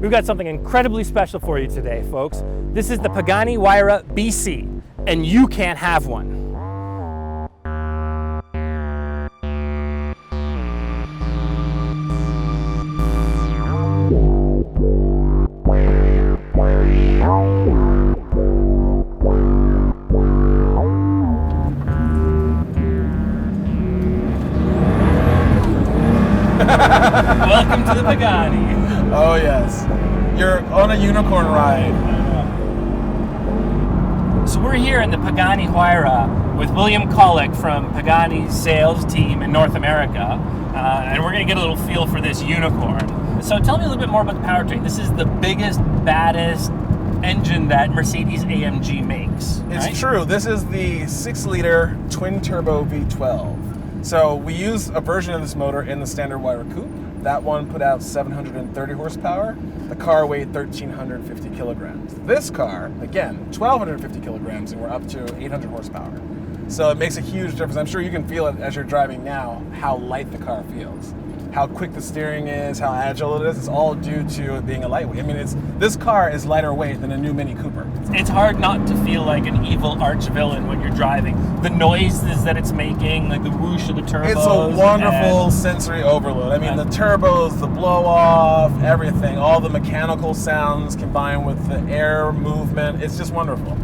We've got something incredibly special for you today, folks. This is the Pagani Huayra BC, and you can't have one. Welcome to the Pagani. Oh yes, you're on a unicorn ride. So we're here in the Pagani Huayra with William Collick from Pagani's sales team in North America, and we're going to get a little feel for this unicorn. So tell me a little bit more about the powertrain. This is the biggest, baddest engine that Mercedes-AMG makes. It's right? true. This is the 6-liter twin-turbo V12. So we use a version of this motor in the standard Huayra Coupe. That one put out 730 horsepower. The car weighed 1,350 kilograms. This car, again, 1,250 kilograms, and we're up to 800 horsepower. So it makes a huge difference. I'm sure you can feel it as you're driving now, how light the car feels. How quick the steering is, how agile it is. It's all due to it being a lightweight. I mean, this car is lighter weight than a new Mini Cooper. It's hard not to feel like an evil arch villain when you're driving. The noises that it's making, like the whoosh of the turbos. It's a wonderful sensory overload. I mean, the turbos, the blow-off, everything, all the mechanical sounds combined with the air movement. It's just wonderful.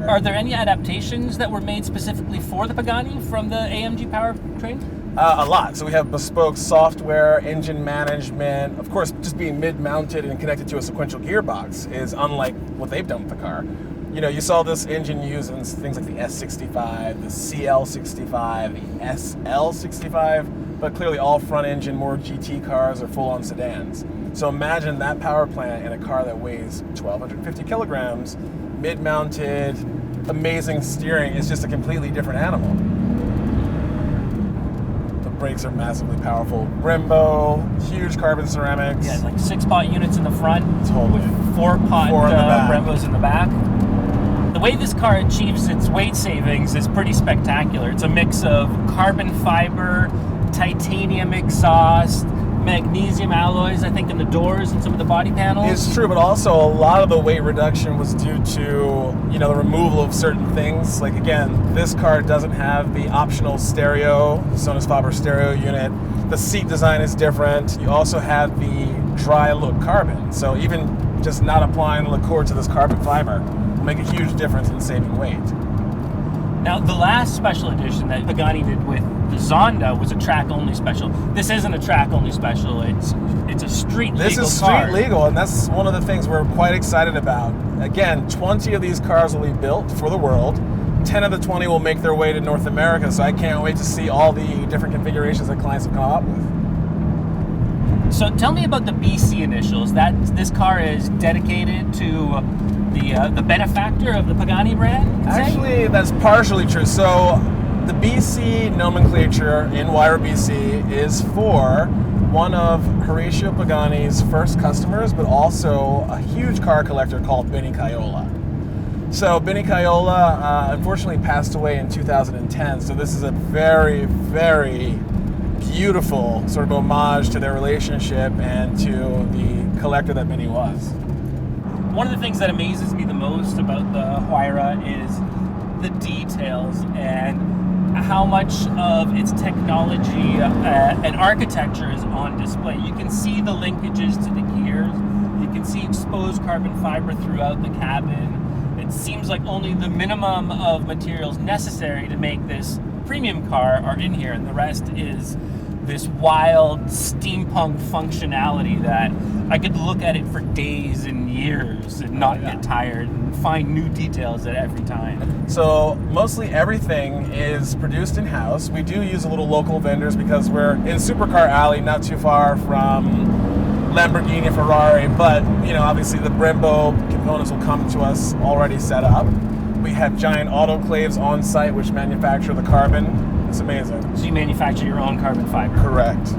Are there any adaptations that were made specifically for the Pagani from the AMG powertrain? A lot. So we have bespoke software, engine management. Of course, just being mid-mounted and connected to a sequential gearbox is unlike what they've done with the car. You know, you saw this engine used in things like the S65, the CL65, the SL65, but clearly all front engine, more GT cars or full-on sedans. So imagine that power plant in a car that weighs 1,250 kilograms, mid-mounted, amazing steering. It's just a completely different animal. Brakes are massively powerful. Brembo, huge carbon ceramics. Yeah, like 6-pot units in the front Totally. with 4-pot Brembos in the back. The way this car achieves its weight savings is pretty spectacular. It's a mix of carbon fiber, titanium exhaust, magnesium alloys, I think, in the doors and some of the body panels. It's true, but also a lot of the weight reduction was due to, you know, the removal of certain things. Like, again, this car doesn't have the optional stereo, Sonus Faber stereo unit. The seat design is different. You also have the dry look carbon. So even just not applying the Accord to this carbon fiber will make a huge difference in saving weight. Now, the last special edition that Pagani did with the Zonda was a track-only special. This isn't a track-only special. It's a street legal car. This is street legal, and that's one of the things we're quite excited about. Again, 20 of these cars will be built for the world. 10 of the 20 will make their way to North America, so I can't wait to see all the different configurations that clients have come up with. So tell me about the BC initials. This car is dedicated to the benefactor of the Pagani brand? Actually, that's partially true. So the BC nomenclature in Huayra BC is for one of Horacio Pagani's first customers, but also a huge car collector called Benny Caiola. So Benny Caiola unfortunately passed away in 2010, so this is a very, very beautiful sort of homage to their relationship and to the collector that Benny was. One of the things that amazes me the most about the Huayra is the details and how much of its technology and architecture is on display. You can see the linkages to the gears. You can see exposed carbon fiber throughout the cabin. It seems like only the minimum of materials necessary to make this premium car are in here, and the rest is this wild steampunk functionality that I could look at it for days and years and not get tired and find new details at every time. So mostly everything is produced in-house. We do use a little local vendors because we're in Supercar Alley, not too far from Lamborghini, Ferrari, but you know, obviously the Brembo components will come to us already set up. We have giant autoclaves on site which manufacture the carbon. It's amazing. So you manufacture your own carbon fiber? Correct.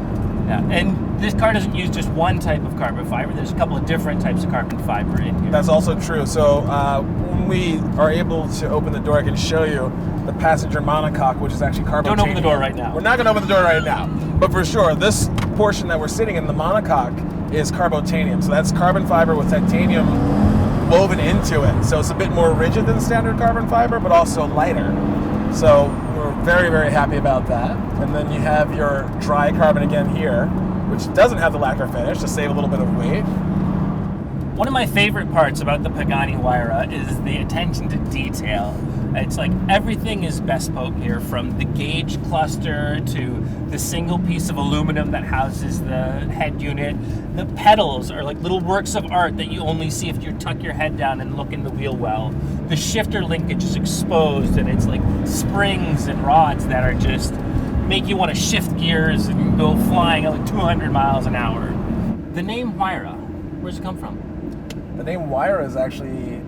Yeah, and this car doesn't use just one type of carbon fiber. There's a couple of different types of carbon fiber in here. That's also true. So when we are able to open the door, I can show you the passenger monocoque, which is actually carbon. Don't open the door right now. We're not going to open the door right now. But for sure, this portion that we're sitting in, the monocoque, is carbotanium. So that's carbon fiber with titanium woven into it. So it's a bit more rigid than standard carbon fiber, but also lighter. So we're very, very happy about that. And then you have your dry carbon again here, which doesn't have the lacquer finish to save a little bit of weight. One of my favorite parts about the Pagani Huayra is the attention to detail. It's like everything is bespoke here, from the gauge cluster to the single piece of aluminum that houses the head unit. The pedals are like little works of art that you only see if you tuck your head down and look in the wheel well. The shifter linkage is exposed, and it's like springs and rods that are just make you want to shift gears and go flying at like 200 miles an hour. The name Huayra, where's it come from? The name Huayra is actually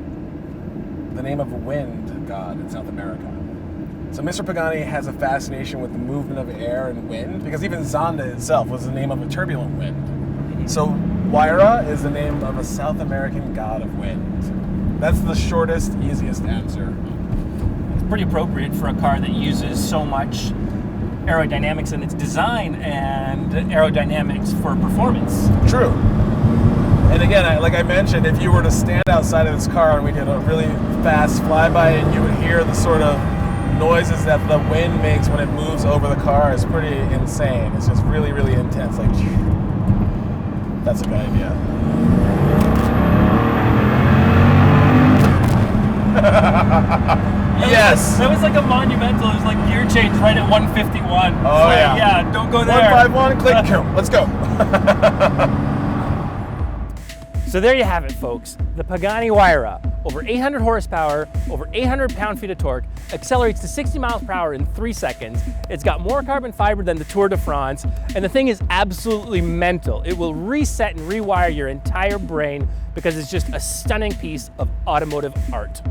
the name of a wind god in South America. So Mr. Pagani has a fascination with the movement of air and wind, because even Zonda itself was the name of a turbulent wind. So Huayra is the name of a South American god of wind. That's the shortest, easiest answer. It's pretty appropriate for a car that uses so much aerodynamics in its design and aerodynamics for performance. True. And again, like I mentioned, if you were to stand outside of this car and we did a really fast flyby, and you would hear the sort of noises that the wind makes when it moves over the car, is pretty insane. It's just really, really intense. Like, that's a good idea. Yes! That was like a monumental. It was like gear change right at 151. Oh, so, yeah. Yeah, don't go there. 151, click, let's go. So there you have it, folks. The Pagani Huayra, over 800 horsepower, over 800 pound-feet of torque, accelerates to 60 miles per hour in 3 seconds. It's got more carbon fiber than the Tour de France, and the thing is absolutely mental. It will reset and rewire your entire brain because it's just a stunning piece of automotive art.